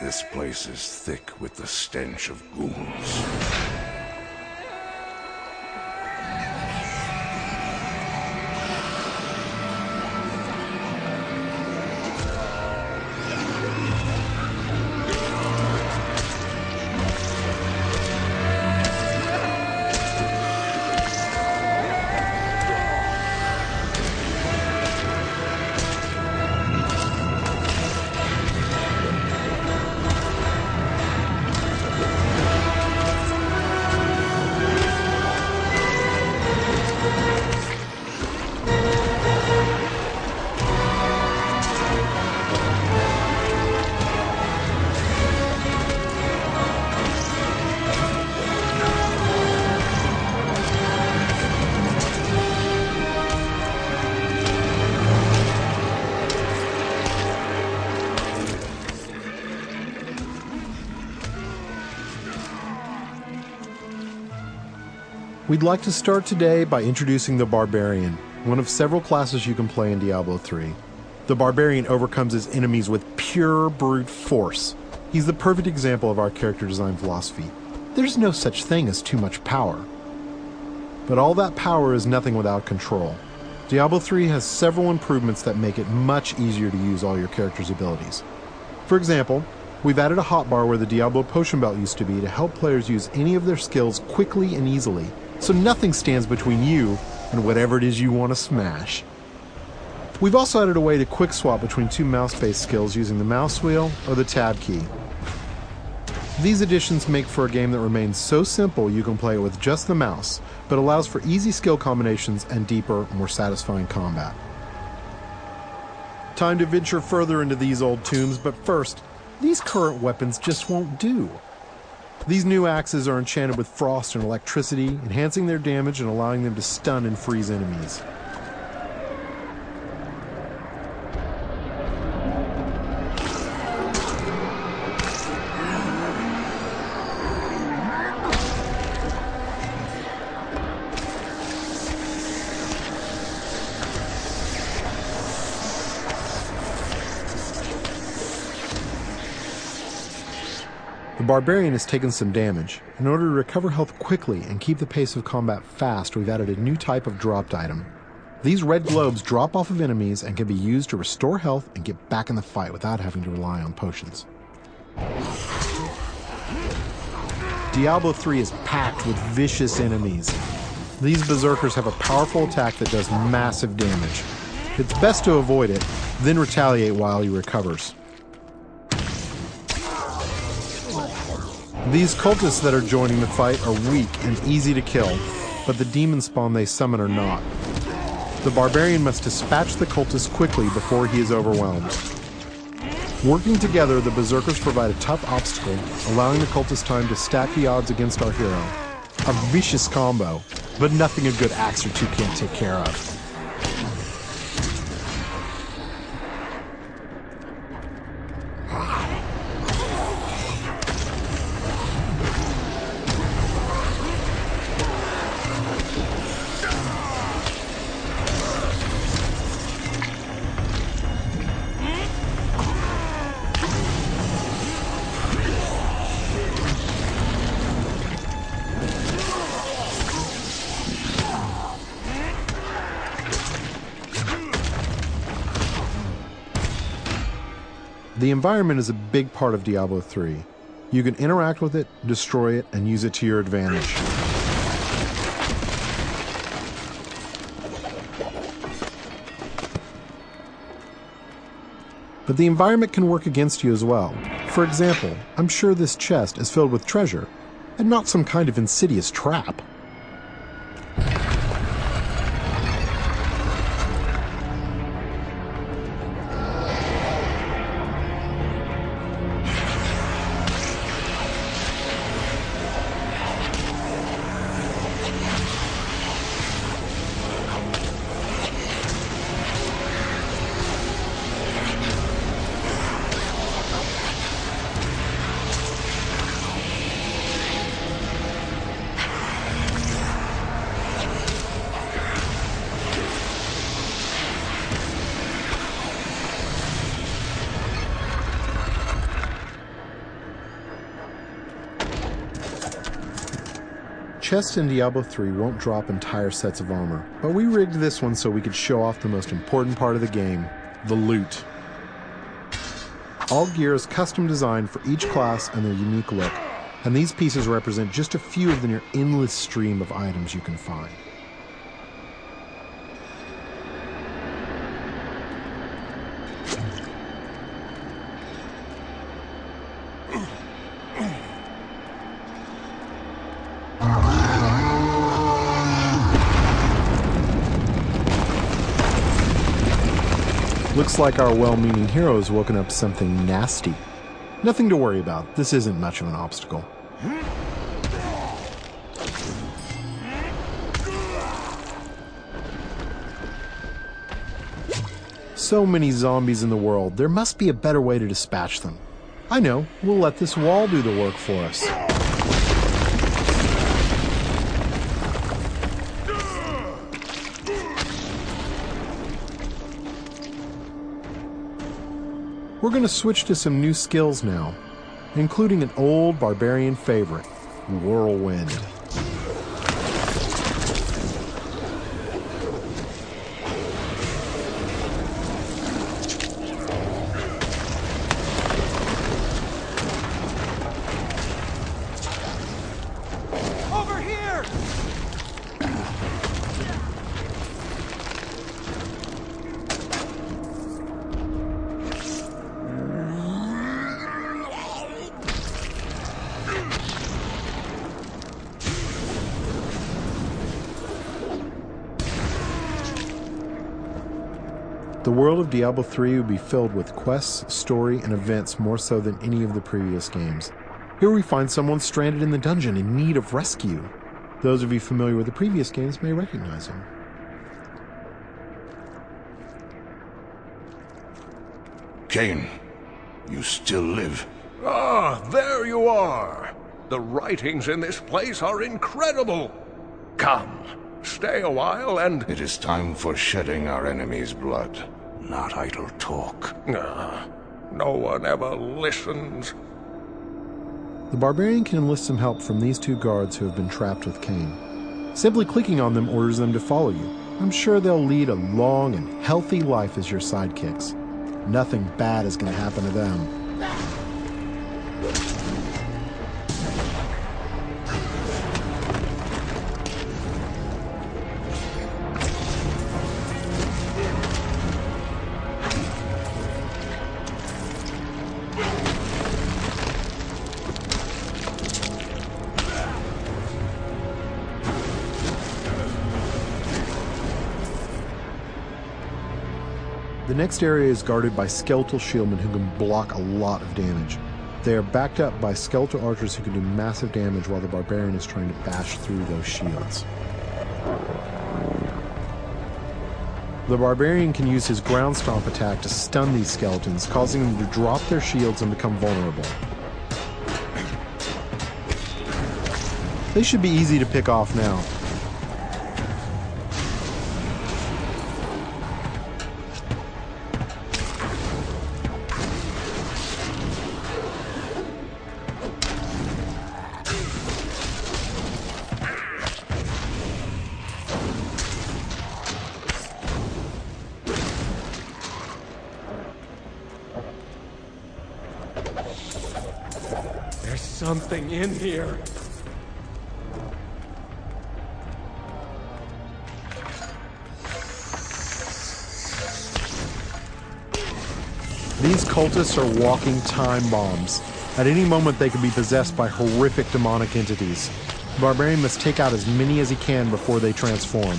This place is thick with the stench of ghouls. We'd like to start today by introducing the Barbarian, one of several classes you can play in Diablo 3. The Barbarian overcomes his enemies with pure brute force. He's the perfect example of our character design philosophy. There's no such thing as too much power. But all that power is nothing without control. Diablo 3 has several improvements that make it much easier to use all your character's abilities. For example, we've added a hotbar where the Diablo potion belt used to be to help players use any of their skills quickly and easily, so nothing stands between you and whatever it is you want to smash. We've also added a way to quick swap between two mouse-based skills using the mouse wheel or the tab key. These additions make for a game that remains so simple you can play it with just the mouse, but allows for easy skill combinations and deeper, more satisfying combat. Time to venture further into these old tombs, but first, these current weapons just won't do. These new axes are enchanted with frost and electricity, enhancing their damage and allowing them to stun and freeze enemies. The Barbarian has taken some damage. In order to recover health quickly and keep the pace of combat fast, we've added a new type of dropped item. These red globes drop off of enemies and can be used to restore health and get back in the fight without having to rely on potions. Diablo 3 is packed with vicious enemies. These berserkers have a powerful attack that does massive damage. It's best to avoid it, then retaliate while he recovers. These cultists that are joining the fight are weak and easy to kill, but the demon spawn they summon are not. The Barbarian must dispatch the cultists quickly before he is overwhelmed. Working together, the berserkers provide a tough obstacle, allowing the cultists time to stack the odds against our hero. A vicious combo, but nothing a good axe or two can't take care of. The environment is a big part of Diablo 3. You can interact with it, destroy it, and use it to your advantage. But the environment can work against you as well. For example, I'm sure this chest is filled with treasure, and not some kind of insidious trap. chests in Diablo 3 won't drop entire sets of armor, but we rigged this one so we could show off the most important part of the game, the loot. All gear is custom designed for each class and their unique look, and these pieces represent just a few of the near endless stream of items you can find. Looks like our well-meaning hero has woken up to something nasty. Nothing to worry about. This isn't much of an obstacle. So many zombies in the world. There must be a better way to dispatch them. I know. We'll let this wall do the work for us. We're going to switch to some new skills now, including an old Barbarian favorite, Whirlwind. Over here! The world of Diablo 3 would be filled with quests, story, and events more so than any of the previous games. Here we find someone stranded in the dungeon in need of rescue. Those of you familiar with the previous games may recognize him. Cain, you still live. Ah, there you are. The writings in this place are incredible. Come, stay a while and... It is time for shedding our enemy's blood, not idle talk. No one ever listens. The Barbarian can enlist some help from these two guards who have been trapped with Cain. Simply clicking on them orders them to follow you. I'm sure they'll lead a long and healthy life as your sidekicks. Nothing bad is going to happen to them. The next area is guarded by skeletal shieldmen who can block a lot of damage. They are backed up by skeletal archers who can do massive damage while the Barbarian is trying to bash through those shields. The Barbarian can use his ground stomp attack to stun these skeletons, causing them to drop their shields and become vulnerable. They should be easy to pick off now. There's something in here. These cultists are walking time bombs. At any moment they could be possessed by horrific demonic entities. The Barbarian must take out as many as he can before they transform.